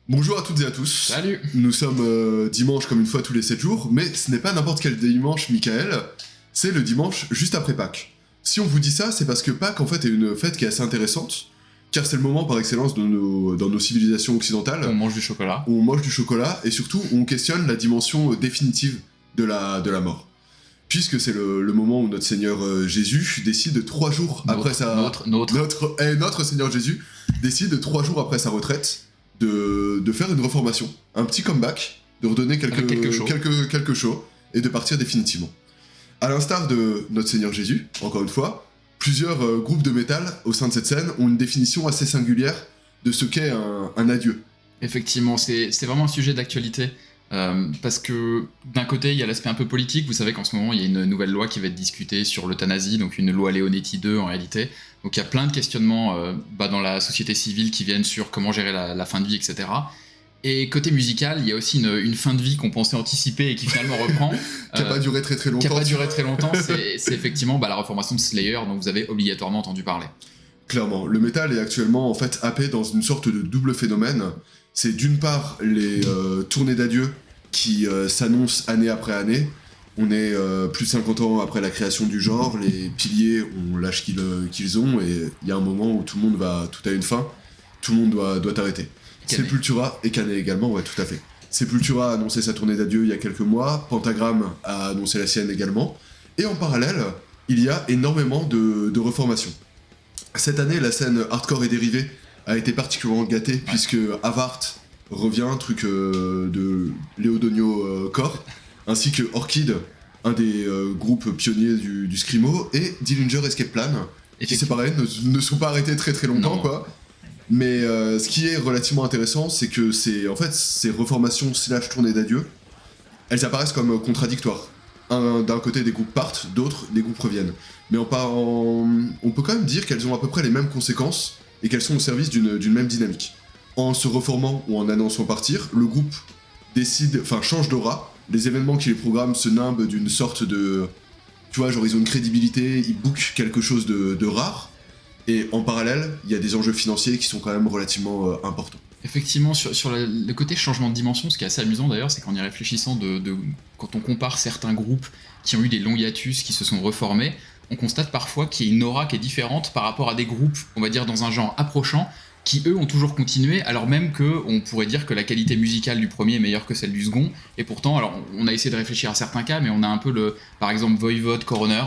Bonjour à toutes et à tous. Salut. Nous sommes dimanche comme une fois tous les 7 jours, mais ce n'est pas n'importe quel dimanche, Michael, c'est le dimanche juste après Pâques. Si on vous dit ça, c'est parce que Pâques en fait est une fête qui est assez intéressante, car c'est le moment par excellence dans nos civilisations occidentales. On mange du chocolat. Où on mange du chocolat, et surtout on questionne la dimension définitive de la mort. Puisque c'est le moment où notre Seigneur Jésus décide 3 jours après sa... Notre Seigneur Jésus décide 3 jours après sa retraite de faire une reformation, un petit comeback, de redonner quelques shows et de partir définitivement. À l'instar de notre Seigneur Jésus, encore une fois, plusieurs groupes de métal au sein de cette scène ont une définition assez singulière de ce qu'est un adieu. Effectivement, c'est vraiment un sujet d'actualité. Parce que d'un côté il y a l'aspect un peu politique, vous savez qu'en ce moment il y a une nouvelle loi qui va être discutée sur l'euthanasie, donc une loi Leonetti 2 en réalité, donc il y a plein de questionnements dans la société civile qui viennent sur comment gérer la fin de vie, etc. Et côté musical, il y a aussi une fin de vie qu'on pensait anticiper et qui finalement reprend. Qui n'a pas duré très longtemps. Qui n'a pas duré très longtemps, c'est effectivement la reformation de Slayer dont vous avez obligatoirement entendu parler. Clairement, le métal est actuellement en fait happé dans une sorte de double phénomène. C'est d'une part les tournées d'adieu qui s'annoncent année après année. On est plus de 50 ans après la création du genre, les piliers ont l'âge qu'ils ont, et il y a un moment où tout a une fin, tout le monde doit arrêter. Canet. Sepultura, et Canet également, ouais, tout à fait. Sepultura a annoncé sa tournée d'adieu il y a quelques mois, Pentagram a annoncé la sienne également, et en parallèle, il y a énormément de reformations. Cette année, la scène hardcore et dérivée a été particulièrement gâtée, puisque Avart revient, truc de Léodonio Core, ainsi que Orchid, un des groupes pionniers du Screamo, et Dillinger Escape Plan, qui c'est pareil, ne sont pas arrêtés très longtemps, quoi. Mais ce qui est relativement intéressant, c'est que ces reformations / tournées d'adieu, elles apparaissent comme contradictoires. D'un côté, des groupes partent, d'autres, des groupes reviennent. Mais on peut quand même dire qu'elles ont à peu près les mêmes conséquences et qu'elles sont au service d'une même dynamique. En se reformant ou en annonçant partir, le groupe change d'aura, les événements qui les programment se nimbent d'une sorte de... Tu vois, genre ils ont une crédibilité, ils bookent quelque chose de rare, et en parallèle, il y a des enjeux financiers qui sont quand même relativement importants. Effectivement, sur le côté changement de dimension, ce qui est assez amusant d'ailleurs, c'est qu'en y réfléchissant, quand on compare certains groupes qui ont eu des longs hiatus, qui se sont reformés, on constate parfois qu'il y a une aura qui est différente par rapport à des groupes, on va dire dans un genre approchant, qui eux ont toujours continué, alors même qu'on pourrait dire que la qualité musicale du premier est meilleure que celle du second, et pourtant, alors on a essayé de réfléchir à certains cas, mais on a un peu par exemple Voivod, Coroner,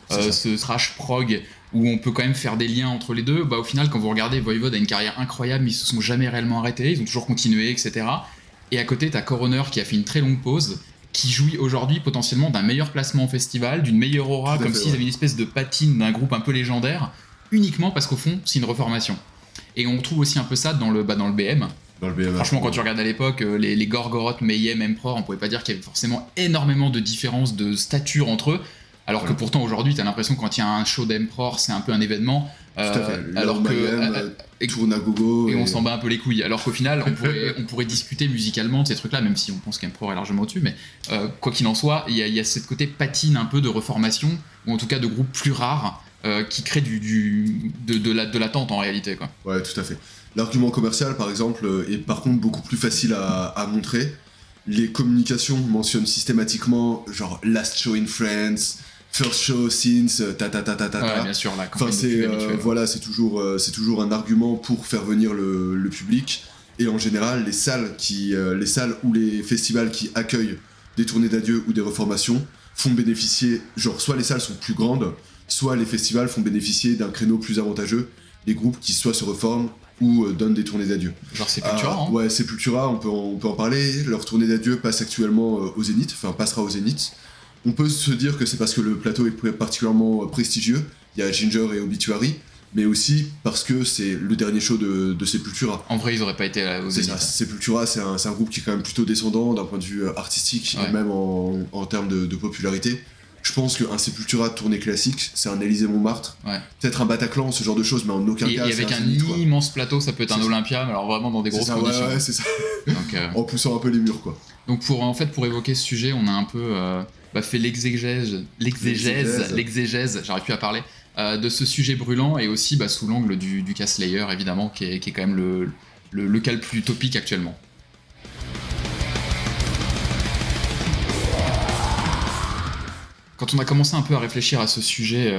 ce thrash prog, où on peut quand même faire des liens entre les deux. Au final, quand vous regardez, Voivod a une carrière incroyable, mais ils se sont jamais réellement arrêtés, ils ont toujours continué, etc. Et à côté, t'as Coroner qui a fait une très longue pause, qui jouit aujourd'hui potentiellement d'un meilleur placement au festival, d'une meilleure aura, comme s'ils avaient une espèce de patine d'un groupe un peu légendaire, uniquement parce qu'au fond, c'est une reformation. Et on retrouve aussi un peu ça dans le BM. Dans le BM. Franchement, quand tu regardes à l'époque, les Gorgoroth, Mayhem, Emperor, on pouvait pas dire qu'il y avait forcément énormément de différences de stature entre eux. Alors que pourtant aujourd'hui t'as l'impression que quand il y a un show d'Emperor c'est un peu un événement, tout à fait. alors que tourne à gogo et on s'en bat un peu les couilles, alors qu'au final on pourrait discuter musicalement de ces trucs là, même si on pense qu'Emperor est largement au-dessus, mais quoi qu'il en soit il y a ce côté patine un peu de reformation, ou en tout cas de groupes plus rares qui créent de l'attente en réalité, quoi. Ouais, tout à fait. L'argument commercial par exemple est par contre beaucoup plus facile à montrer. Les communications mentionnent systématiquement genre last show in France, first show since Ouais, bien sûr, la campagne enfin, de pub habituelle. voilà, c'est toujours un argument pour faire venir le public, et en général les salles ou les festivals qui accueillent des tournées d'adieu ou des reformations font bénéficier, genre soit les salles sont plus grandes, soit les festivals font bénéficier d'un créneau plus avantageux les groupes qui soit se reforment ou donnent des tournées d'adieu. Genre Sepultura, Ouais, Sepultura, on peut en parler. Leur tournée d'adieu passe actuellement au Zénith, enfin passera au Zénith. On peut se dire que c'est parce que le plateau est particulièrement prestigieux, il y a Ginger et Obituary, mais aussi parce que c'est le dernier show de Sepultura. En vrai, ils auraient pas été au Zénith. Sepultura, c'est un groupe qui est quand même plutôt descendant d'un point de vue artistique, et même en termes de popularité. Je pense qu'un Sepultura tournée classique, c'est un Élysée-Montmartre, peut-être un Bataclan, ce genre de choses, mais en aucun cas. Et avec un immense plateau, ça peut être un Olympia, mais alors vraiment dans des grosses conditions. Ouais, c'est ça. Donc, en poussant un peu les murs, quoi. Donc pour évoquer ce sujet, on a un peu fait l'exégèse, j'arrive plus à parler, de ce sujet brûlant, et aussi sous l'angle du cas Slayer, évidemment, qui est quand même le cas le plus utopique actuellement. Quand on a commencé un peu à réfléchir à ce sujet,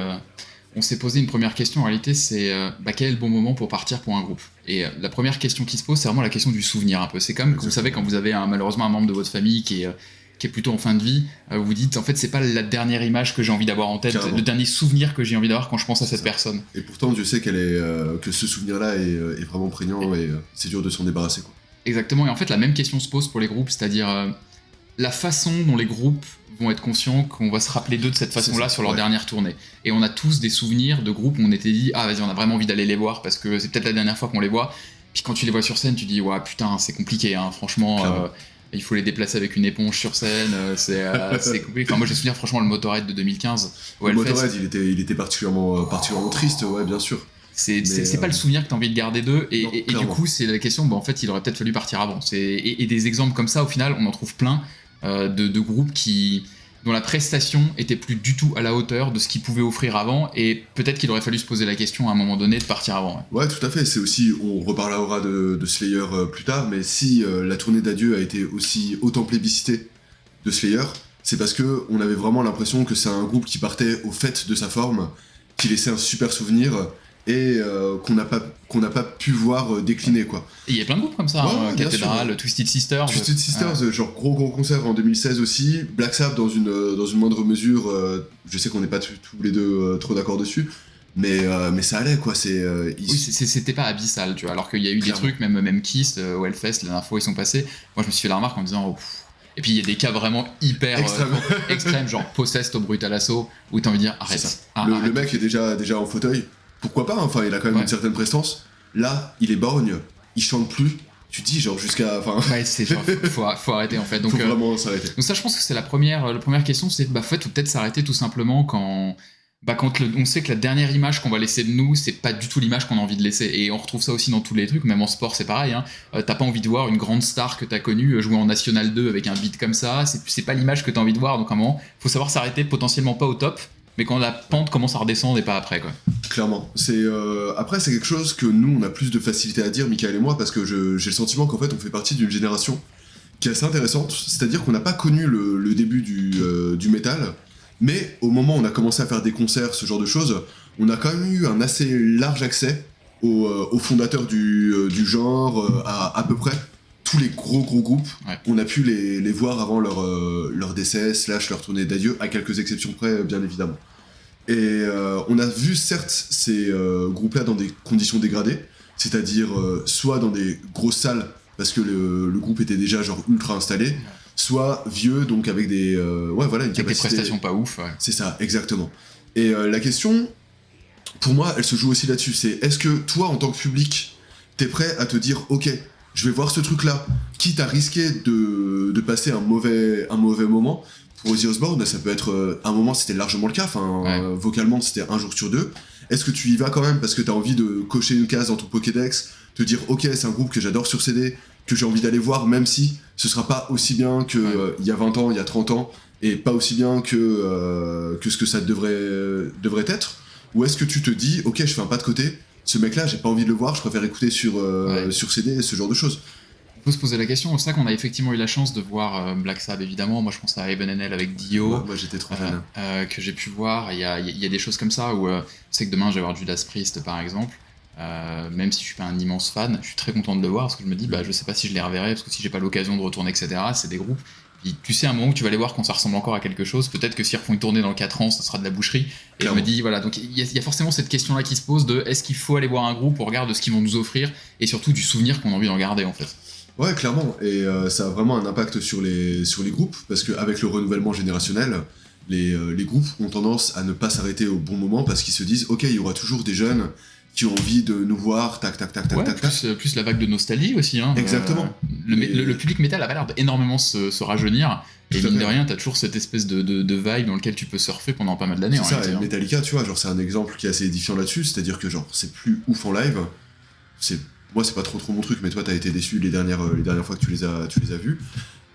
on s'est posé une première question en réalité, c'est quel est le bon moment pour partir pour un groupe. Et la première question qui se pose, c'est vraiment la question du souvenir un peu. C'est comme, vous savez, quand vous avez malheureusement un membre de votre famille qui est plutôt en fin de vie, vous vous dites en fait c'est pas la dernière image que j'ai envie d'avoir en tête, le dernier souvenir que j'ai envie d'avoir quand je pense à cette personne. Et pourtant Dieu sait que ce souvenir-là est vraiment prégnant et c'est dur de s'en débarrasser, quoi. Exactement, et en fait la même question se pose pour les groupes, c'est-à-dire la façon dont les groupes vont être conscients qu'on va se rappeler d'eux de cette façon-là sur leur dernière tournée. Et on a tous des souvenirs de groupes où on était dit vas-y, on a vraiment envie d'aller les voir parce que c'est peut-être la dernière fois qu'on les voit. Puis quand tu les vois sur scène, tu dis putain, c'est compliqué, hein, franchement. Il faut les déplacer avec une éponge sur scène, c'est compliqué. Enfin, moi, j'ai souvenir franchement le Motorhead de 2015. Le Motorhead, il était particulièrement triste, ouais, bien sûr. C'est pas le souvenir que t'as envie de garder d'eux, et du coup, c'est la question, en fait, il aurait peut-être fallu partir avant. Et des exemples comme ça, au final, on en trouve plein de groupes dont la prestation était plus du tout à la hauteur de ce qu'ils pouvaient offrir avant, et peut-être qu'il aurait fallu se poser la question à un moment donné de partir avant. Ouais, tout à fait. C'est aussi, on reparlera de Slayer plus tard, mais si la tournée d'adieu a été autant plébiscitée de Slayer, c'est parce que on avait vraiment l'impression que c'est un groupe qui partait au fait de sa forme, qui laissait un super souvenir et qu'on n'a pas pu voir décliner, quoi. Et il y a plein de groupes comme ça, Cathedral, Twisted Sisters. Twisted Sisters, genre gros concert en 2016 aussi. Black Sabbath dans une moindre mesure. Je sais qu'on n'est pas tous les deux trop d'accord dessus, mais ça allait, quoi. Oui, c'était pas abyssal, tu vois. Alors qu'il y a eu des trucs, même Kiss, au Hellfest, la dernière fois ils sont passés. Moi je me suis fait la remarque en me disant Et puis il y a des cas vraiment hyper extrêmes, genre Possessed au Brutal Assaut, où t'as envie de dire arrête. Le mec est déjà en fauteuil. Pourquoi pas, enfin, il a quand même une certaine prestance. Là, il est borgne, il chante plus. Tu te dis, genre, jusqu'à. Ouais, c'est genre, faut arrêter en fait. Donc, faut vraiment s'arrêter. Donc, ça, je pense que c'est la première question, c'est en fait, faut peut-être s'arrêter tout simplement quand on sait que la dernière image qu'on va laisser de nous, c'est pas du tout l'image qu'on a envie de laisser. Et on retrouve ça aussi dans tous les trucs, même en sport, c'est pareil. Hein. T'as pas envie de voir une grande star que t'as connue jouer en National 2 avec un beat comme ça, c'est pas l'image que t'as envie de voir. Donc, à un moment, faut savoir s'arrêter, potentiellement pas au top, mais quand la pente commence à redescendre et pas après, quoi. Clairement. Après, c'est quelque chose que nous, on a plus de facilité à dire, Michael et moi, parce que j'ai le sentiment qu'en fait, on fait partie d'une génération qui est assez intéressante. C'est-à-dire qu'on n'a pas connu le début du métal, mais au moment où on a commencé à faire des concerts, ce genre de choses, on a quand même eu un assez large accès aux fondateurs du genre, à peu près tous les gros groupes. Ouais. On a pu les voir avant leur décès, / leur tournée d'adieu, à quelques exceptions près, bien évidemment. Et on a vu certes ces groupes-là dans des conditions dégradées, c'est-à-dire soit dans des grosses salles, parce que le groupe était déjà genre ultra installé, soit vieux, donc avec une capacité... Avec des prestations pas ouf. Ouais. C'est ça, exactement. Et la question, pour moi, elle se joue aussi là-dessus, c'est est-ce que toi, en tant que public, t'es prêt à te dire, ok, je vais voir ce truc-là, quitte à risquer de passer un mauvais moment. Pour Ozzy Osbourne, ça peut être... un moment, c'était largement le cas, vocalement, c'était 1 jour sur 2. Est-ce que tu y vas quand même parce que t'as envie de cocher une case dans ton Pokédex, te dire, ok, c'est un groupe que j'adore sur CD, que j'ai envie d'aller voir, même si ce sera pas aussi bien que il y a 20 ans, il y a 30 ans, et pas aussi bien que ce que ça devrait être? Ou est-ce que tu te dis, ok, je fais un pas de côté, ce mec-là, j'ai pas envie de le voir, je préfère écouter sur CD, ce genre de choses? On peut se poser la question. C'est ça qu'on a effectivement eu la chance de voir Black Sabbath, évidemment. Moi, je pense à Heaven and Hell avec Dio. Moi, j'étais trop fan. Que j'ai pu voir. Il y a des choses comme ça où c'est que demain, je vais voir Judas Priest, par exemple. Même si je suis pas un immense fan, je suis très content de le voir parce que je me dis, je sais pas si je les reverrai, parce que si j'ai pas l'occasion de retourner, etc., c'est des groupes. Puis, tu sais, à un moment où tu vas les voir quand ça ressemble encore à quelque chose, peut-être que s'ils refont une tournée dans 4 ans, ça sera de la boucherie. Et je me dis, voilà, donc il y a forcément cette question-là qui se pose de est-ce qu'il faut aller voir un groupe au regard de ce qu'ils vont nous offrir et surtout du souvenir qu'on a envie d'en garder, en fait. Ouais, clairement, et ça a vraiment un impact sur les groupes, parce qu'avec le renouvellement générationnel, les groupes ont tendance à ne pas s'arrêter au bon moment, parce qu'ils se disent, ok, il y aura toujours des jeunes qui ont envie de nous voir, tac. Plus la vague de nostalgie aussi. Hein. Exactement. Le public métal a pas l'air d'énormément se rajeunir, et mine de rien, t'as toujours cette espèce de vibe dans lequel tu peux surfer pendant pas mal d'années. C'est ça, et Metallica, tu vois, genre c'est un exemple qui est assez édifiant là-dessus, c'est-à-dire que genre c'est plus ouf en live, moi, c'est pas trop mon truc, mais toi, t'as été déçu les dernières fois que tu les as vus.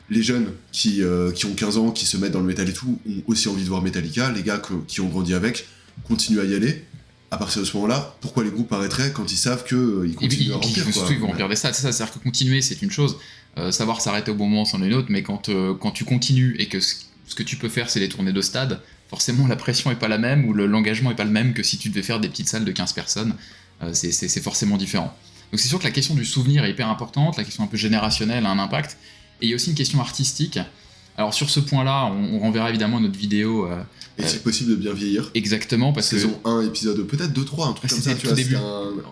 Les jeunes qui ont 15 ans, qui se mettent dans le métal et tout, ont aussi envie de voir Metallica. Les gars qui ont grandi avec continuent à y aller. à partir de ce moment-là, pourquoi les groupes arrêteraient quand ils savent qu'ils continuent à remplir, quoi. Surtout, ils vont remplir des stats, c'est ça, c'est-à-dire que continuer, c'est une chose, savoir s'arrêter au bon moment, c'en est une autre, mais quand tu continues et que ce que tu peux faire, c'est les tournées de stade, forcément, la pression est pas la même, ou l'engagement est pas le même que si tu devais faire des petites salles de 15 personnes, c'est forcément différent. Donc c'est sûr que la question du souvenir est hyper importante, la question un peu générationnelle a un impact, et il y a aussi une question artistique. Alors sur ce point-là, on renverra évidemment notre vidéo. Et c'est possible de bien vieillir. Exactement, parce Saison 1, épisode peut-être 2, 3, un truc comme ça, tu vois. Début.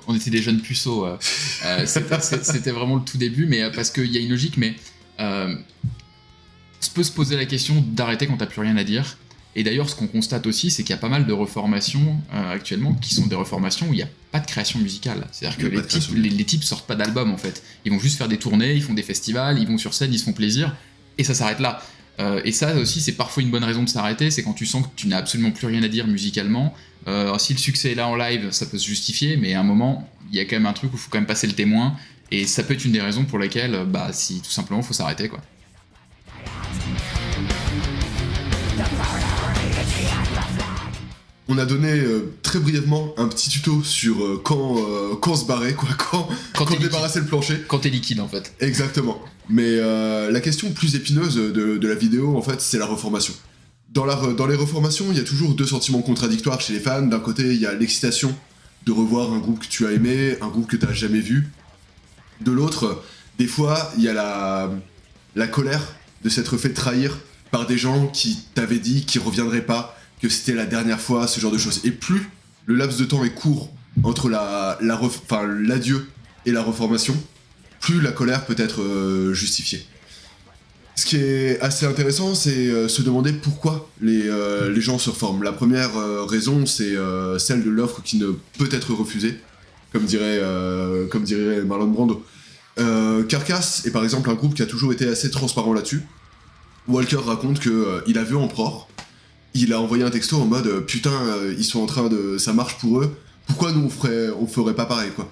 On était des jeunes puceaux. C'était vraiment le tout début, mais parce qu'il y a une logique, mais se peut se poser la question d'arrêter quand t'as plus rien à dire. Et d'ailleurs, ce qu'on constate aussi, c'est qu'il y a pas mal de reformations actuellement qui sont des reformations où il n'y a pas de création musicale. C'est-à-dire que les types sortent pas d'album en fait. Ils vont juste faire des tournées, ils font des festivals, ils vont sur scène, ils se font plaisir, et ça s'arrête là. Et ça aussi, c'est parfois une bonne raison de s'arrêter, c'est quand tu sens que tu n'as absolument plus rien à dire musicalement. Si le succès est là en live, ça peut se justifier, mais à un moment, il y a quand même un truc où il faut quand même passer le témoin, et ça peut être une des raisons pour lesquelles, si tout simplement, il faut s'arrêter, quoi. On a donné très brièvement un petit tuto sur quand se barrer, quoi, quand débarrasser le plancher. Quand t'es liquide, en fait. Exactement. Mais la question plus épineuse de la vidéo, en fait, c'est la reformation. Dans les reformations, il y a toujours deux sentiments contradictoires chez les fans. D'un côté, il y a l'excitation de revoir un groupe que tu as aimé, un groupe que tu n'as jamais vu. De l'autre, des fois, il y a la colère de s'être fait trahir par des gens qui t'avaient dit qu'ils reviendraient pas, que c'était la dernière fois, ce genre de choses. Et plus le laps de temps est court entre l'adieu et la reformation, plus la colère peut être justifiée. Ce qui est assez intéressant, c'est se demander pourquoi les gens se reforment. La première raison, c'est celle de l'offre qui ne peut être refusée, comme dirait Marlon Brando. Carcass est par exemple un groupe qui a toujours été assez transparent là-dessus. Walker raconte qu'il a vu Emperor, il a envoyé un texto en mode putain, ils sont en train de, ça marche pour eux, pourquoi nous on ferait pas pareil, quoi.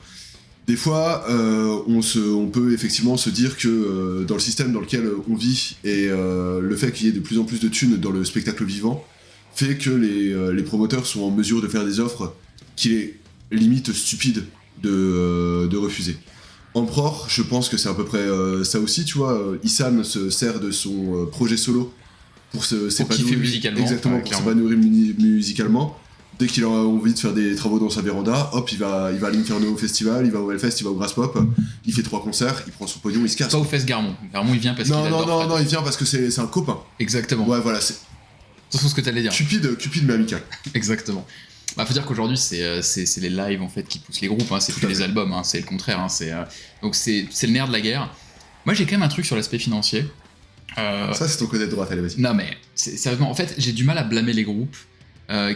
Des fois, on peut effectivement se dire que dans le système dans lequel on vit et le fait qu'il y ait de plus en plus de thunes dans le spectacle vivant fait que les promoteurs sont en mesure de faire des offres qu'il est limite stupide de refuser. Emperor, je pense que c'est à peu près ça aussi, tu vois. Issam se sert de son projet solo pour s'épanouir musicalement. Exactement, pour s'épanouir musicalement. Dès qu'il a envie de faire des travaux dans sa véranda, hop, il va à l'Inferno Festival, il va au Hellfest, il va au Graspop, il fait 3 concerts, il prend son pognon, il se casse. Pas au Fest Garmon. Garmon, il vient parce qu'il adore. Non, il vient parce que c'est un copain. Exactement. Ouais, voilà, c'est... C'est ce que t'allais dire. Cupide mais amical. Exactement. Faut dire qu'aujourd'hui, c'est les lives en fait qui poussent les groupes, hein, c'est plus les albums, hein, c'est le contraire. Hein, donc c'est le nerf de la guerre. Moi, j'ai quand même un truc sur l'aspect financier. Ça, c'est ton côté de droite, allez, vas-y. Non, mais sérieusement, en fait, j'ai du mal à blâmer les groupes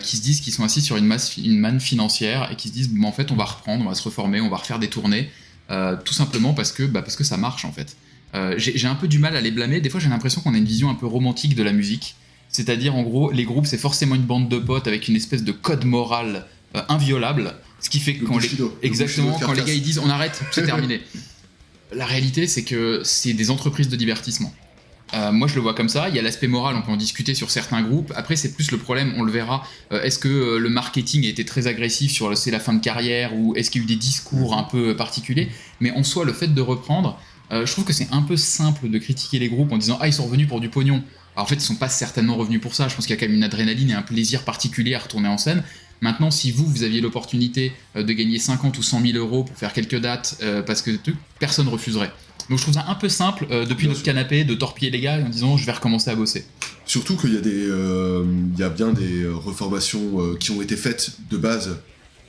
qui se disent qu'ils sont assis sur une manne financière et qui se disent, en fait, on va reprendre, on va se reformer, on va refaire des tournées, tout simplement parce que ça marche, en fait. J'ai un peu du mal à les blâmer. Des fois, j'ai l'impression qu'on a une vision un peu romantique de la musique. C'est-à-dire, en gros, les groupes, c'est forcément une bande de potes avec une espèce de code moral inviolable. Ce qui fait que quand les gars ils disent on arrête, c'est terminé. La réalité, c'est que c'est des entreprises de divertissement. Moi, je le vois comme ça. Il y a l'aspect moral, on peut en discuter sur certains groupes. Après, c'est plus le problème, on le verra. Est-ce que le marketing a été très agressif sur c'est la fin de carrière ou est-ce qu'il y a eu des discours un peu particuliers? Mais en soi, le fait de reprendre, je trouve que c'est un peu simple de critiquer les groupes en disant ils sont revenus pour du pognon. Alors, en fait, ils sont pas certainement revenus pour ça. Je pense qu'il y a quand même une adrénaline et un plaisir particulier à retourner en scène. Maintenant, si vous aviez l'opportunité de gagner 50 ou 100 000 euros pour faire quelques dates, parce que personne refuserait. Donc je trouve ça un peu simple, depuis notre canapé, de torpiller les gars en disant je vais recommencer à bosser. Surtout qu'il y a bien des reformations qui ont été faites de base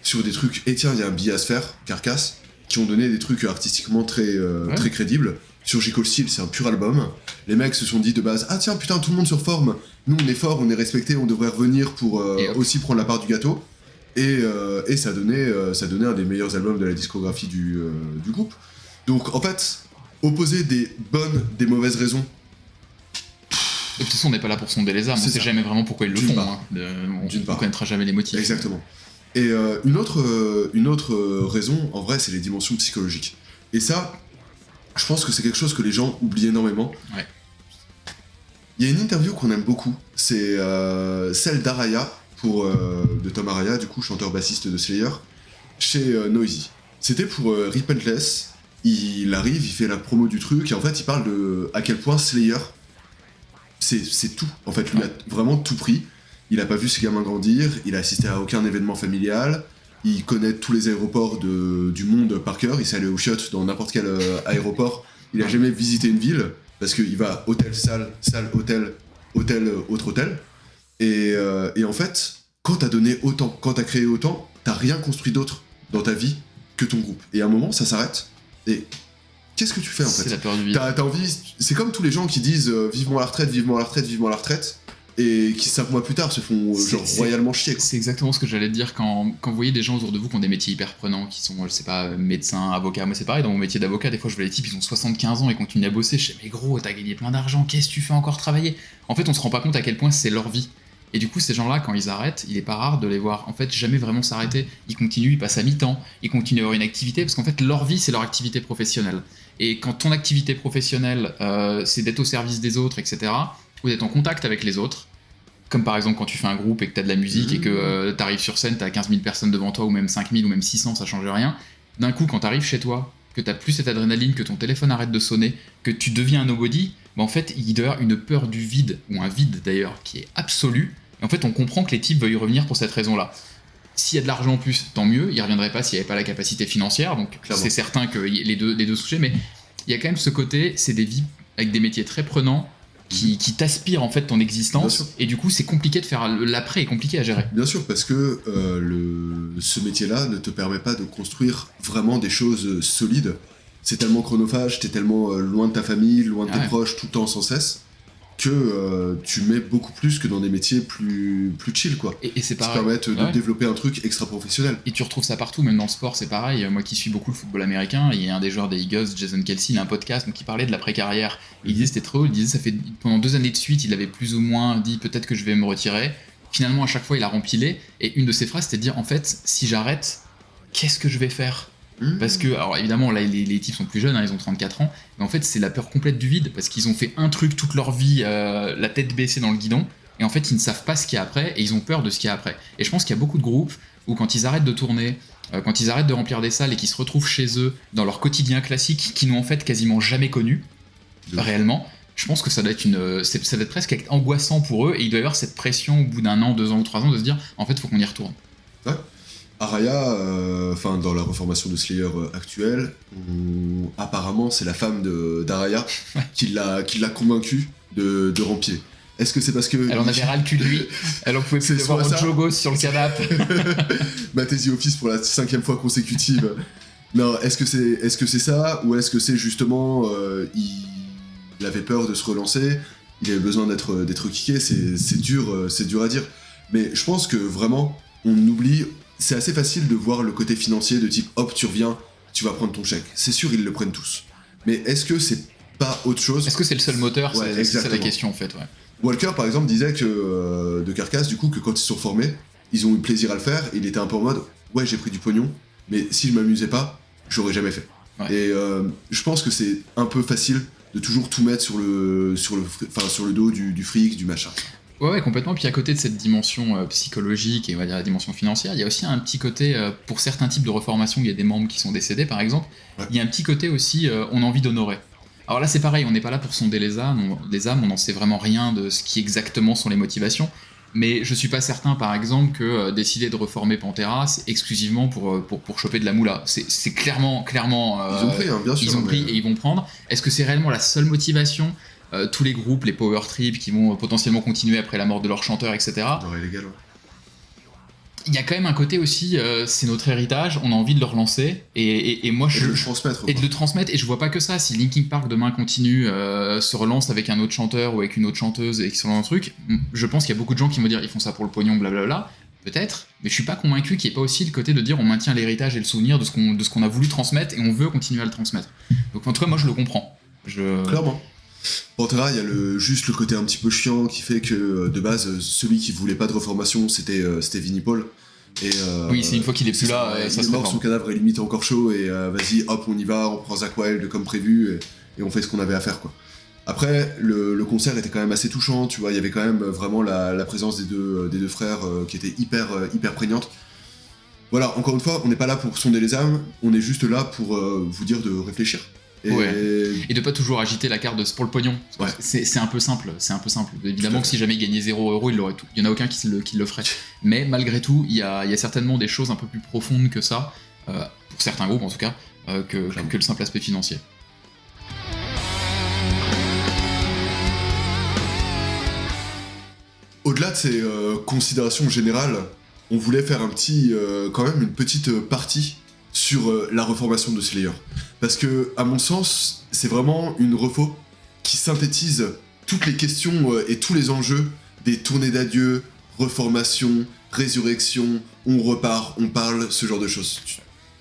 sur des trucs, et tiens, il y a un billet à se faire, Carcass, qui ont donné des trucs artistiquement très crédibles. Sur J. Cole Steel, c'est un pur album. Les mecs se sont dit de base, ah tiens, putain, tout le monde se reforme. Nous, on est fort, on est respecté, on devrait revenir pour aussi prendre la part du gâteau. Et ça donnait un des meilleurs albums de la discographie du groupe. Donc, en fait, opposer des bonnes, des mauvaises raisons. De toute façon, on n'est pas là pour sonder les âmes, on sait jamais vraiment pourquoi ils le font. Hein. On connaîtra jamais les motifs. Exactement. Et une autre raison, en vrai, c'est les dimensions psychologiques. Et ça, je pense que c'est quelque chose que les gens oublient énormément. Ouais. Il y a une interview qu'on aime beaucoup, c'est celle d'Araya de Tom Araya, du coup, chanteur-bassiste de Slayer, chez Noisy. C'était pour Repentless. Il arrive, il fait la promo du truc, et en fait, il parle de à quel point Slayer, c'est tout. En fait, lui a vraiment tout pris. Il a pas vu ses gamins grandir, il a assisté à aucun événement familial, il connaît tous les aéroports du monde par cœur, il s'est allé au shot dans n'importe quel aéroport, il a jamais visité une ville, parce qu'il va hôtel, salle, hôtel, autre hôtel. Et en fait, quand t'as donné autant, quand t'as créé autant, t'as rien construit d'autre dans ta vie que ton groupe. Et à un moment, ça s'arrête, et qu'est-ce que tu fais en fait ? C'est la peur du vide. T'as envie, c'est comme tous les gens qui disent vivement la retraite, vivement la retraite, vivement la retraite, et qui 5 mois plus tard se font royalement chier. Quoi. C'est exactement ce que j'allais te dire quand vous voyez des gens autour de vous qui ont des métiers hyper prenants, qui sont, je sais pas, médecins, avocats. Moi c'est pareil, dans mon métier d'avocat, des fois je vois les types, ils ont 75 ans et continuent à bosser. Je sais, mais gros, t'as gagné plein d'argent, qu'est-ce que tu fais encore travailler ? En fait, on se rend pas compte à quel point c'est leur vie. Et du coup, ces gens-là, quand ils arrêtent, il est pas rare de les voir en fait jamais vraiment s'arrêter. Ils continuent, ils passent à mi-temps, ils continuent à avoir une activité, parce qu'en fait, leur vie, c'est leur activité professionnelle. Et quand ton activité professionnelle, c'est d'être au service des autres, etc., ou d'être en contact avec les autres, comme par exemple quand tu fais un groupe et que t'as de la musique et que t'arrives sur scène, t'as 15 000 personnes devant toi, ou même 5 000, ou même 600, ça change rien. D'un coup, quand t'arrives chez toi, que t'as plus cette adrénaline, que ton téléphone arrête de sonner, que tu deviens un nobody, bah en fait, il doit y avoir une peur du vide, ou un vide d'ailleurs, qui est absolu. Et en fait, on comprend que les types veuillent revenir pour cette raison-là. S'il y a de l'argent en plus, tant mieux, ils ne reviendraient pas s'il n'y avait pas la capacité financière, donc clairement. C'est certain que les deux touchés, mais il y a quand même ce côté, c'est des vies avec des métiers très prenants, qui t'aspirent en fait ton existence, et du coup c'est compliqué de faire, l'après est compliqué à gérer. Bien sûr, parce que ce métier-là ne te permet pas de construire vraiment des choses solides. C'est tellement chronophage, t'es tellement loin de ta famille, loin de tes proches, tout le temps sans cesse, que tu mets beaucoup plus que dans des métiers plus chill, quoi. Et c'est pareil. Qui permettent de développer un truc extra professionnel. Et tu retrouves ça partout, même dans le sport, c'est pareil. Moi qui suis beaucoup le football américain, il y a un des joueurs des Eagles, Jason Kelce, il a un podcast donc, qui parlait de l'après-carrière. Il disait c'était trop, il disait ça fait pendant 2 années de suite, il avait plus ou moins dit peut-être que je vais me retirer. Finalement, à chaque fois, il a rempilé. Et une de ses phrases, c'était de dire en fait, si j'arrête, qu'est-ce que je vais faire ? Parce que, alors évidemment, là, les types sont plus jeunes, hein, ils ont 34 ans, mais en fait, c'est la peur complète du vide, parce qu'ils ont fait un truc toute leur vie, la tête baissée dans le guidon, et en fait, ils ne savent pas ce qu'il y a après, et ils ont peur de ce qu'il y a après. Et je pense qu'il y a beaucoup de groupes où, quand ils arrêtent de tourner, quand ils arrêtent de remplir des salles, et qu'ils se retrouvent chez eux, dans leur quotidien classique, qu'ils n'ont en fait quasiment jamais connu, réellement, je pense que ça doit être presque angoissant pour eux, et il doit y avoir cette pression, au bout d'1 an, 2 ans ou 3 ans, de se dire, en fait, il faut qu'on y retourne. Ouais. Araya, dans la reformation de Slayer actuelle, apparemment c'est la femme d'Araya qui l'a convaincu de remplir. Est-ce que c'est parce que... Elle en avait ras le cul de lui, elle en pouvait plus de voir un jogos sur le canapé. Mathésie Office pour la 5e fois consécutive. Non, est-ce que c'est ça, ou est-ce que c'est justement il avait peur de se relancer, il avait besoin d'être kické, c'est dur à dire. Mais je pense que vraiment, on oublie... C'est assez facile de voir le côté financier de type hop, tu reviens, tu vas prendre ton chèque. C'est sûr, ils le prennent tous. Mais est-ce que c'est pas autre chose ? Est-ce que c'est le seul moteur ? C'est ça la question en fait. Ouais. Walker par exemple disait que de Carcass, du coup, que quand ils se sont formés, ils ont eu plaisir à le faire. Il était un peu en mode ouais, j'ai pris du pognon, mais si je m'amusais pas, j'aurais jamais fait. Ouais. Et je pense que c'est un peu facile de toujours tout mettre sur le dos du fric, du machin. Ouais, complètement. Puis à côté de cette dimension psychologique et on va dire la dimension financière, il y a aussi un petit côté, pour certains types de reformation, il y a des membres qui sont décédés par exemple, il y a un petit côté aussi, on a envie d'honorer. Alors là c'est pareil, on n'est pas là pour sonder les âmes, on n'en sait vraiment rien de ce qui exactement sont les motivations, mais je suis pas certain par exemple que décider de reformer Pantera, c'est exclusivement pour choper de la moula. C'est clairement ils ont pris, hein, bien sûr. Ils ont pris et ils vont prendre. Est-ce que c'est réellement la seule motivation ? Tous les groupes, les power trips qui vont potentiellement continuer après la mort de leur chanteur, etc. Illégal, ouais. Il y a quand même un côté aussi, c'est notre héritage, on a envie de le relancer, et moi de le transmettre. Et de le transmettre, et je vois pas que ça. Si Linkin Park demain continue, se relance avec un autre chanteur ou avec une autre chanteuse et qu'ils sont dans un truc, je pense qu'il y a beaucoup de gens qui vont dire ils font ça pour le pognon, blablabla. Peut-être, mais je suis pas convaincu qu'il n'y ait pas aussi le côté de dire on maintient l'héritage et le souvenir de ce qu'on a voulu transmettre et on veut continuer à le transmettre. Donc en tout cas, moi je le comprends. Clairement. Pantera, il y a juste le côté un petit peu chiant qui fait que de base, celui qui voulait pas de reformation, c'était Vinnie Paul. Et, oui, c'est une fois qu'il est plus là, ça il est mort, son cadavre est limite encore chaud, et vas-y, hop, on y va, on prend Zakk Wylde comme prévu, et on fait ce qu'on avait à faire, quoi. Après, le concert était quand même assez touchant, tu vois, il y avait quand même vraiment la présence des deux frères qui était hyper prégnante. Voilà, encore une fois, on n'est pas là pour sonder les âmes, on est juste là pour vous dire de réfléchir. Et de pas toujours agiter la carte pour le pognon. Ouais. C'est un peu simple. Évidemment que si jamais il gagnait 0€, il l'aurait tout. Il y en a aucun qui le ferait. Mais malgré tout, il y a certainement des choses un peu plus profondes que ça, pour certains groupes en tout cas, que le simple aspect financier. Au-delà de ces considérations générales, on voulait faire quand même une petite partie sur la reformation de Slayer. Parce que, à mon sens, c'est vraiment une refo qui synthétise toutes les questions et tous les enjeux des tournées d'adieu, reformation, résurrection, on repart, on parle, ce genre de choses.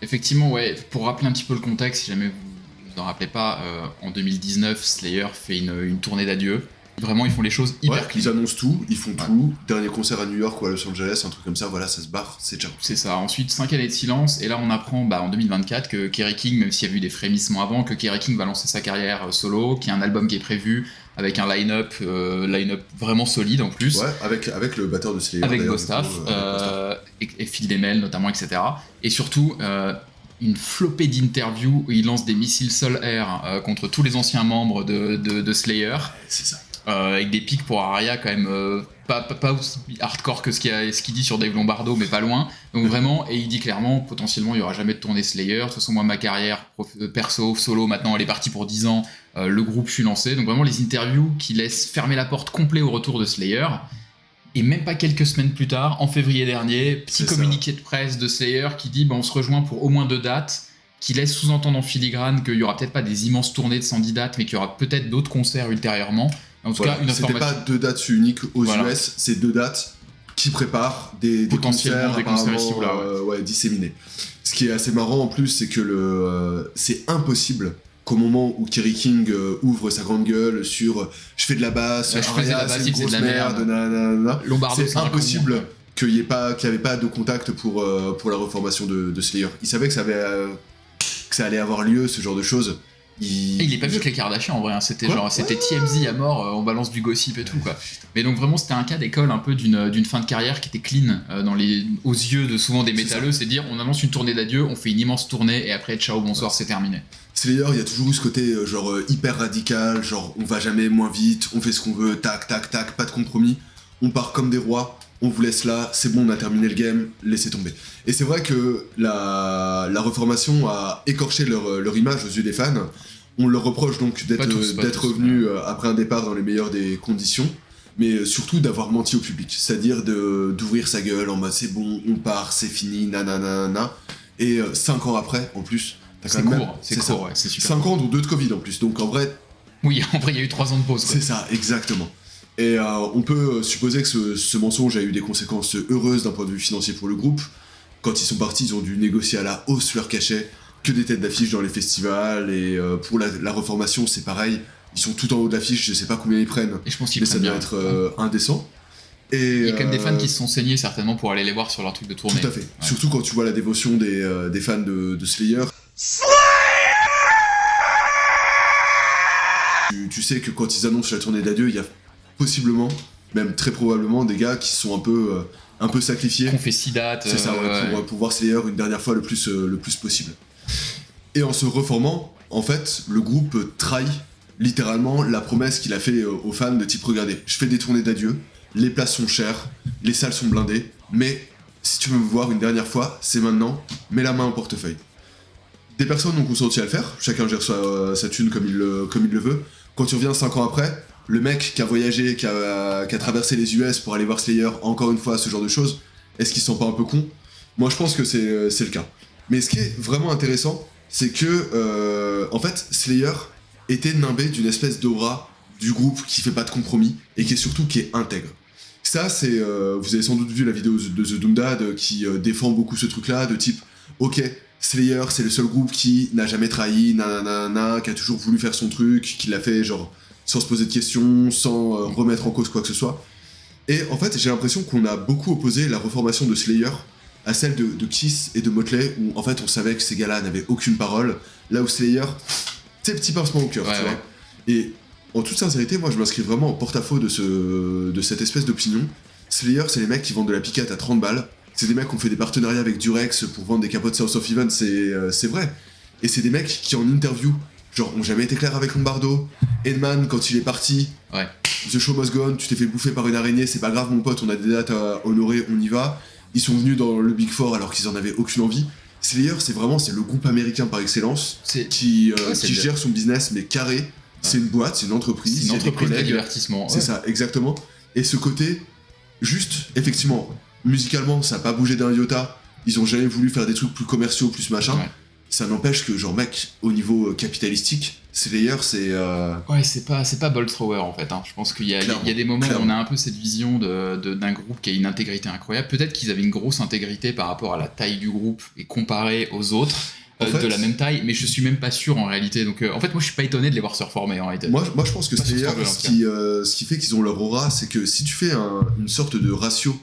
Effectivement, ouais, pour rappeler un petit peu le contexte, si jamais vous vous en rappelez pas, en 2019, Slayer fait une tournée d'adieu. Vraiment, ils font les choses hyper clean. Ils annoncent tout, ils font tout. Dernier concert à New York ou à Los Angeles, un truc comme ça, voilà, ça se barre, c'est ciao. C'est ça. Ensuite, 5 années de silence, et là on apprend en 2024 que Kerry King, même s'il y a eu des frémissements avant, que Kerry King va lancer sa carrière solo, qu'il y a un album qui est prévu, avec un line-up vraiment solide en plus. Ouais, avec le batteur de Slayer. Avec Bostaph, et Phil Demel notamment, etc. Et surtout, une flopée d'interviews où il lance des missiles sol-air contre tous les anciens membres de Slayer. C'est ça. Avec des pics pour Arya quand même pas aussi hardcore que ce qu'il dit sur Dave Lombardo, mais pas loin. Donc vraiment, et il dit clairement, potentiellement, il n'y aura jamais de tournée Slayer. De toute façon, moi, ma carrière perso, solo, maintenant, elle est partie pour 10 ans. Le groupe, je suis lancé. Donc vraiment, les interviews qui laissent fermer la porte complet au retour de Slayer. Et même pas quelques semaines plus tard, en février dernier, petit communiqué de presse de Slayer qui dit on se rejoint pour au moins 2 dates, qui laisse sous-entendre en filigrane qu'il y aura peut-être pas des immenses tournées de 110 dates, mais qu'il y aura peut-être d'autres concerts ultérieurement. En tout cas, une information. C'était pas 2 dates uniques aux US, c'est 2 dates qui préparent des concerts ici ou là, disséminés. Ce qui est assez marrant en plus, c'est que c'est impossible qu'au moment où Kerry King ouvre sa grande gueule sur je fais de la basse, Arya, c'est une grosse merde, Lombardo, c'est impossible qu'il n'y avait pas de contact pour la reformation de Slayer. Il savait que ça allait avoir lieu, ce genre de choses. Il est pas mieux que les Kardashians en vrai, hein. C'était TMZ à mort, on balance du gossip et tout quoi. Mais donc vraiment c'était un cas d'école un peu d'une fin de carrière qui était clean aux yeux de souvent des métalleux, c'est dire on annonce une tournée d'adieu, on fait une immense tournée et après ciao bonsoir, c'est terminé. Slayer, il y a toujours eu ce côté hyper radical, genre on va jamais moins vite, on fait ce qu'on veut, tac tac tac, pas de compromis, on part comme des rois. On vous laisse là, c'est bon, on a terminé le game, laissez tomber. Et c'est vrai que la reformation a écorché leur image aux yeux des fans. On leur reproche donc d'être revenu après un départ dans les meilleures des conditions, mais surtout d'avoir menti au public. C'est-à-dire d'ouvrir sa gueule en mode c'est bon, on part, c'est fini, nanana. Et 5 ans après, en plus, c'est court, ouais, c'est super. 5 ans, dont 2 de Covid en plus, donc en vrai... Oui, en vrai, il y a eu 3 ans de pause. Quoi. C'est ça, exactement. Et on peut supposer que ce mensonge a eu des conséquences heureuses d'un point de vue financier pour le groupe. Quand ils sont partis, ils ont dû négocier à la hausse leur cachet, que des têtes d'affiche dans les festivals, et pour la reformation, c'est pareil. Ils sont tout en haut de l'affiche, je sais pas combien ils prennent, et je pense qu'ils mais ça doit être indécent. Et il y a quand même des fans qui se sont saignés certainement pour aller les voir sur leur truc de tournée. Tout à fait, surtout quand tu vois la dévotion des fans de Slayer. Tu sais que quand ils annoncent la tournée d'adieu, il y a possiblement, même très probablement, des gars qui sont un peu sacrifiés. Qu'on fait 6 dates. C'est ça, pour voir Slayer une dernière fois le plus possible. Et en se reformant, en fait, le groupe trahit littéralement la promesse qu'il a fait aux fans de type regardez, je fais des tournées d'adieu, les places sont chères, les salles sont blindées, mais si tu veux me voir une dernière fois, c'est maintenant, mets la main au portefeuille. Des personnes ont consenti à le faire, chacun gère sa thune comme il le veut. Quand tu reviens 5 ans après, le mec qui a voyagé, qui a traversé les US pour aller voir Slayer, encore une fois, ce genre de choses, est-ce qu'il se sent pas un peu con ? Moi, je pense que c'est le cas. Mais ce qui est vraiment intéressant, c'est que, en fait, Slayer était nimbé d'une espèce d'aura du groupe qui fait pas de compromis et qui est intègre. Ça, c'est... vous avez sans doute vu la vidéo de The Doom Dad qui défend beaucoup ce truc-là, de type, ok, Slayer, c'est le seul groupe qui n'a jamais trahi, qui a toujours voulu faire son truc, qui l'a fait, genre... sans se poser de questions, sans remettre en cause quoi que ce soit. Et en fait, j'ai l'impression qu'on a beaucoup opposé la reformation de Slayer à celle de Kiss et de Motley, où en fait on savait que ces gars-là n'avaient aucune parole, là où Slayer, c'est petit pincement au cœur, tu vois. Et En toute sincérité, moi je m'inscris vraiment en porte-à-faux de cette espèce d'opinion. Slayer, c'est les mecs qui vendent de la piquette à 30 balles. C'est des mecs qui ont fait des partenariats avec Durex pour vendre des capotes South of Even, c'est vrai. Et c'est des mecs qui en interview, genre, ont jamais été clairs avec Lombardo. Edman, quand il est parti, Ouais. The Show Must Go On, tu t'es fait bouffer par une araignée, c'est pas grave mon pote, on a des dates à honorer, on y va. Ils sont venus dans le Big Four alors qu'ils en avaient aucune envie. Slayer, c'est le groupe américain par excellence qui gère son business, mais carré. C'est une boîte, c'est une entreprise. C'est une il y a des entreprise de collègues. divertissement. C'est ça, exactement. Et ce côté, juste, effectivement, musicalement, ça a pas bougé d'un iota. Ils ont jamais voulu faire des trucs plus commerciaux, plus machin. Ouais. Ça n'empêche que, genre, mec, au niveau capitalistique, Slayer, c'est. Ouais, c'est pas Bolt Thrower en fait. Hein. Je pense qu'il y a des moments où on a un peu cette vision d'un groupe qui a une intégrité incroyable. Peut-être qu'ils avaient une grosse intégrité par rapport à la taille du groupe et comparé aux autres de la même taille, mais je suis même pas sûr en réalité. Donc en fait, moi je suis pas étonné de les voir se reformer en réalité. Moi je pense que Pas sur Slayer, Struggle, ce qui fait qu'ils ont leur aura, c'est que si tu fais une sorte de ratio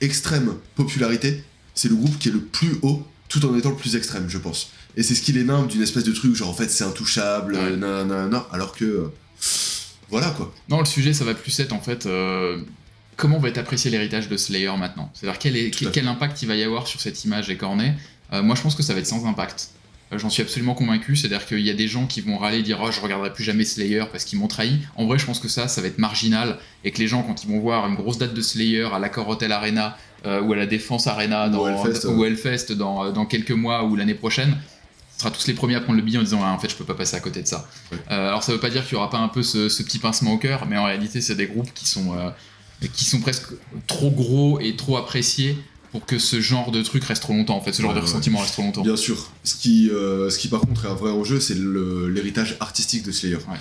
extrême popularité, c'est le groupe qui est le plus haut tout en étant le plus extrême, je pense. Et c'est ce qui les nimbe d'une espèce de truc, genre en fait c'est intouchable, Ouais. nanana, alors que. Voilà quoi. Non, le sujet ça va plus être en fait comment va être apprécié l'héritage de Slayer maintenant. C'est-à-dire Tout à fait. quel impact il va y avoir sur cette image écornée. Moi je pense que ça va être sans impact. J'en suis absolument convaincu, c'est-à-dire qu'il y a des gens qui vont râler et dire « Oh, je regarderai plus jamais Slayer parce qu'ils m'ont trahi ». En vrai, je pense que ça va être marginal et que les gens, quand ils vont voir une grosse date de Slayer à l'Accor Hotel Arena ou à la Défense Arena ou Hellfest dans quelques mois ou l'année prochaine, ce sera tous les premiers à prendre le billet en disant ah, en fait je peux pas passer à côté de ça. Ouais. Alors ça veut pas dire qu'il y aura pas un peu ce petit pincement au cœur, mais en réalité c'est des groupes qui sont presque trop gros et trop appréciés pour que ce genre de truc reste trop longtemps, en fait, ce genre de ressentiment reste trop longtemps. Bien sûr. Ce qui par contre est un vrai enjeu, c'est l'héritage artistique de Slayer. Ouais.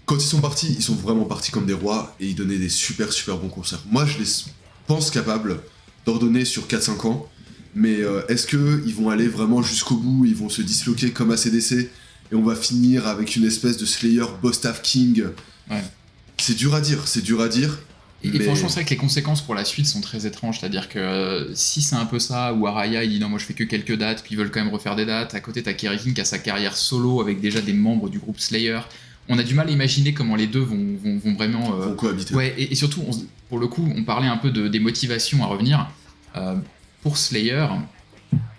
Quand ils sont partis, ils sont vraiment partis comme des rois et ils donnaient des super bons concerts. Moi je les pense capables d'ordonner sur 4-5 ans, mais est-ce qu'ils vont aller vraiment jusqu'au bout, ils vont se disloquer comme ACDC et on va finir avec une espèce de Slayer Bostaph King. Ouais. C'est dur à dire. Et Mais- franchement, c'est vrai que les conséquences pour la suite sont très étranges. C'est-à-dire que si c'est un peu ça, où Araya il dit non, moi je fais que quelques dates, puis ils veulent quand même refaire des dates. À côté, t'as Kerry King qui a sa carrière solo avec déjà des membres du groupe Slayer. On a du mal à imaginer comment les deux vont vraiment. Vont cohabiter. Ouais, et surtout, pour le coup, on parlait un peu des motivations à revenir. Pour Slayer,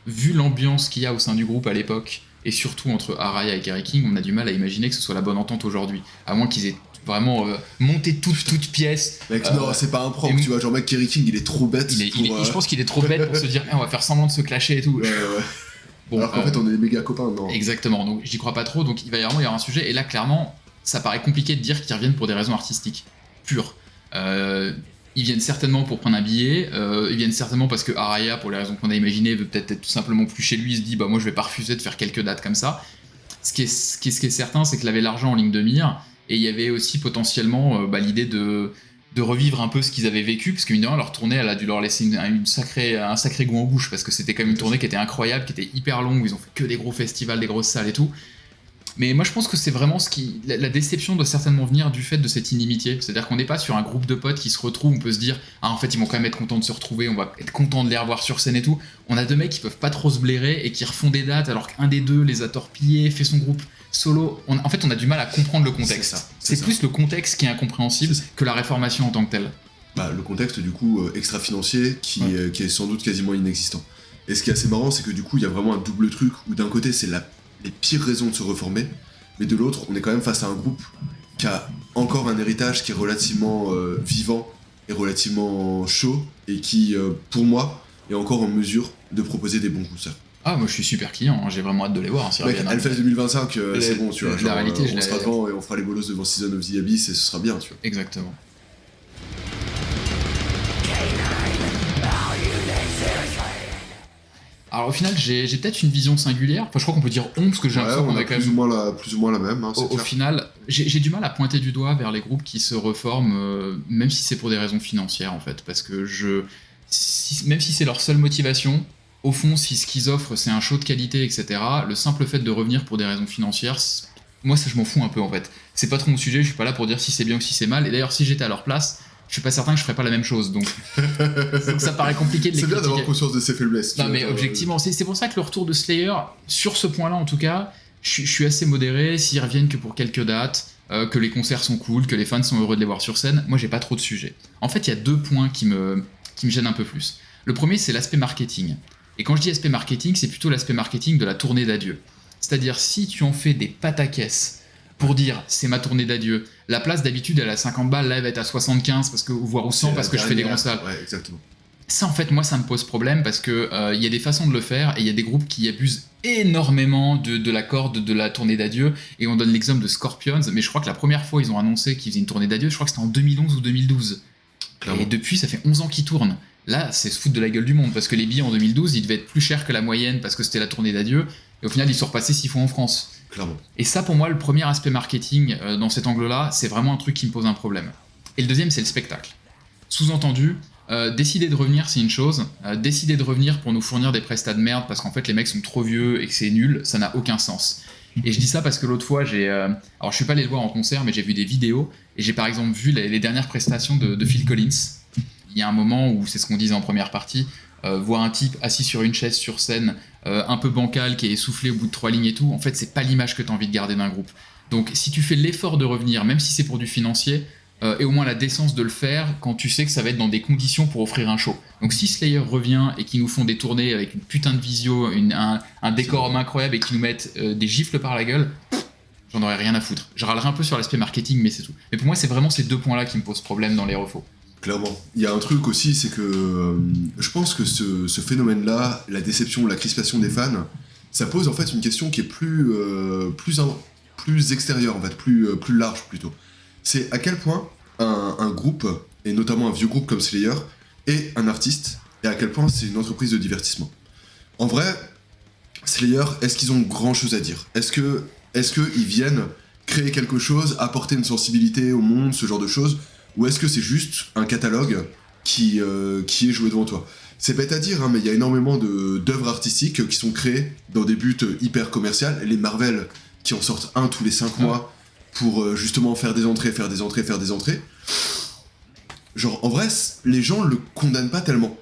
vu l'ambiance qu'il y a au sein du groupe à l'époque, et surtout entre Araya et Kerry King, on a du mal à imaginer que ce soit la bonne entente aujourd'hui. À moins qu'ils aient vraiment monté toute pièce. Mec, non, c'est pas un prank, et- tu vois. Genre, mec, Kerry King, il est trop bête. Je pense qu'il est trop bête pour se dire on va faire semblant de se clasher et tout. Ouais. Bon, Alors qu'en fait, on est des méga copains, non. exactement, donc j'y crois pas trop, donc il va y avoir un sujet, et là clairement, ça paraît compliqué de dire qu'ils reviennent pour des raisons artistiques, pures. Ils viennent certainement pour prendre un billet, ils viennent certainement parce que Araya, pour les raisons qu'on a imaginées, veut peut-être être tout simplement plus chez lui, il se dit bah moi je vais pas refuser de faire quelques dates comme ça. Ce qui est certain, c'est qu'il avait l'argent en ligne de mire, et il y avait aussi potentiellement l'idée de revivre un peu ce qu'ils avaient vécu, parce que mine de rien, leur tournée, elle a dû leur laisser un sacré goût en bouche, parce que c'était quand même une tournée qui était incroyable, qui était hyper longue, où ils ont fait que des gros festivals, des grosses salles et tout. Mais moi je pense que c'est vraiment la déception doit certainement venir du fait de cette inimitié, c'est-à-dire qu'on n'est pas sur un groupe de potes qui se retrouvent, on peut se dire ah en fait ils vont quand même être contents de se retrouver, on va être contents de les revoir sur scène et tout. On a deux mecs qui peuvent pas trop se blairer et qui refont des dates alors qu'un des deux les a torpillés, fait son groupe solo. En fait on a du mal à comprendre le contexte. C'est plus le contexte qui est incompréhensible que la réformation en tant que telle. Bah, le contexte du coup extra-financier qui est sans doute quasiment inexistant. Et ce qui est assez marrant, c'est que du coup il y a vraiment un double truc où d'un côté c'est les pires raisons de se reformer, mais de l'autre on est quand même face à un groupe qui a encore un héritage qui est relativement vivant et relativement chaud et qui pour moi est encore en mesure de proposer des bons concerts. Ah moi je suis super client, hein, j'ai vraiment hâte de les voir. Hein, Mec, Hellfest 2025 c'est bon, tu vois, la réalité, on sera devant et on fera les bolos devant Season of the Abyss et ce sera bien, tu vois. Exactement. Alors au final, j'ai peut-être une vision singulière. Enfin, je crois qu'on peut dire parce que j'ai l'impression on qu'on a a quand plus même. ou moins la même. Hein, Au final, j'ai du mal à pointer du doigt vers les groupes qui se reforment, même si c'est pour des raisons financières en fait, parce que même si c'est leur seule motivation, au fond, si ce qu'ils offrent c'est un show de qualité, etc., le simple fait de revenir pour des raisons financières, moi ça je m'en fous un peu en fait. C'est pas trop mon sujet, je suis pas là pour dire si c'est bien ou si c'est mal. Et d'ailleurs, si j'étais à leur place, je suis pas certain que je ferais pas la même chose, donc ça paraît compliqué de les C'est bien critiquer. d'avoir conscience de ses faiblesses. Non mais objectivement, c'est pour ça que le retour de Slayer, sur ce point-là en tout cas, je suis assez modéré. S'ils reviennent que pour quelques dates, que les concerts sont cool, que les fans sont heureux de les voir sur scène. Moi, j'ai pas trop de sujets. En fait, il y a 2 points qui me gênent un peu plus. Le premier, c'est l'aspect marketing. Et quand je dis aspect marketing, c'est plutôt l'aspect marketing de la tournée d'adieu. C'est-à-dire, si tu en fais des pataquès pour dire c'est ma tournée d'adieu, la place d'habitude elle est à 50 balles, là elle va être à 75 parce que, voire au 100 parce que je fais des grosses salles. Ouais, exactement. Ça, en fait, moi, ça me pose problème parce que il y a des façons de le faire et il y a des groupes qui abusent énormément de la corde de la tournée d'adieu. Et on donne l'exemple de Scorpions, mais je crois que la première fois ils ont annoncé qu'ils faisaient une tournée d'adieu, je crois que c'était en 2011 ou 2012. Clairement. Et depuis, ça fait 11 ans qu'ils tournent. Là, c'est se foutre de la gueule du monde parce que les billets en 2012, ils devaient être plus chers que la moyenne parce que c'était la tournée d'adieu. Et au final, ils sont repassés 6 fois en France. Clairement. Et ça, pour moi, le premier aspect marketing dans cet angle-là, c'est vraiment un truc qui me pose un problème. Et le deuxième, c'est le spectacle. Sous-entendu, décider de revenir, c'est une chose. Décider de revenir pour nous fournir des prestats de merde parce qu'en fait, les mecs sont trop vieux et que c'est nul, ça n'a aucun sens. Et je dis ça parce que l'autre fois, alors je suis pas allé le voir en concert, mais j'ai vu des vidéos. Et j'ai par exemple vu les dernières prestations de Phil Collins. Il y a un moment où, c'est ce qu'on disait en première partie, voir un type assis sur une chaise sur scène, un peu bancal, qui est essoufflé au bout de 3 lignes et tout, en fait, c'est pas l'image que tu as envie de garder d'un groupe. Donc, si tu fais l'effort de revenir, même si c'est pour du financier, et au moins la décence de le faire quand tu sais que ça va être dans des conditions pour offrir un show. Donc, si Slayer revient et qu'ils nous font des tournées avec une putain de visio, un décorum incroyable et qu'ils nous mettent des gifles par la gueule, j'en aurais rien à foutre. Je râlerai un peu sur l'aspect marketing, mais c'est tout. Mais pour moi, c'est vraiment ces 2 points-là qui me posent problème dans les refos. Clairement. Il y a un truc aussi, c'est que je pense que ce phénomène-là, la déception, la crispation des fans, ça pose en fait une question qui est plus extérieure, en fait, plus large plutôt. C'est à quel point un groupe, et notamment un vieux groupe comme Slayer, est un artiste, et à quel point c'est une entreprise de divertissement. En vrai, Slayer, est-ce qu'ils ont grand-chose à dire ? Est-ce qu'ils viennent créer quelque chose, apporter une sensibilité au monde, ce genre de choses ? Ou est-ce que c'est juste un catalogue qui est joué devant toi ? C'est bête à dire, hein, mais il y a énormément d'œuvres artistiques qui sont créées dans des buts hyper commerciaux. Les Marvel qui en sortent un tous les 5 mois pour justement faire des entrées. Genre, en vrai, les gens le condamnent pas tellement.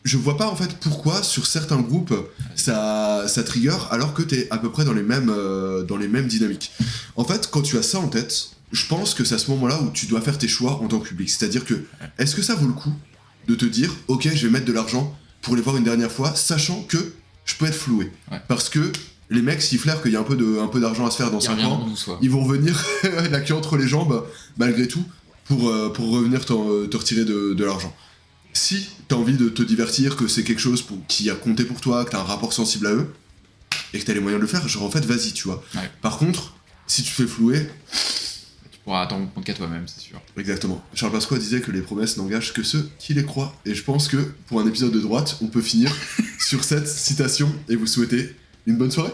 Je vois pas en fait pourquoi sur certains groupes ça trigger alors que t'es à peu près dans les mêmes dynamiques. En fait, quand tu as ça en tête, je pense que c'est à ce moment-là où tu dois faire tes choix en tant que public. C'est-à-dire que, est-ce que ça vaut le coup de te dire, ok, je vais mettre de l'argent pour les voir une dernière fois, sachant que je peux être floué. Parce que les mecs, s'ils flairent qu'il y a un peu d'argent à se faire dans 5 ans, ils vont revenir la queue entre les jambes, malgré tout, pour revenir te retirer de l'argent. Si t'as envie de te divertir, que c'est quelque chose qui a compté pour toi, que t'as un rapport sensible à eux, et que t'as les moyens de le faire, genre en fait, vas-y, tu vois. Ouais. Par contre, si tu te fais flouer... Tu pourras t'en rendre qu'à toi-même, c'est sûr. Exactement. Charles Pasqua disait que les promesses n'engagent que ceux qui les croient. Et je pense que, pour un épisode de droite, on peut finir sur cette citation et vous souhaiter une bonne soirée.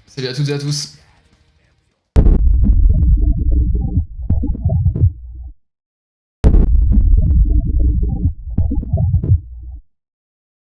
Salut à toutes et à tous.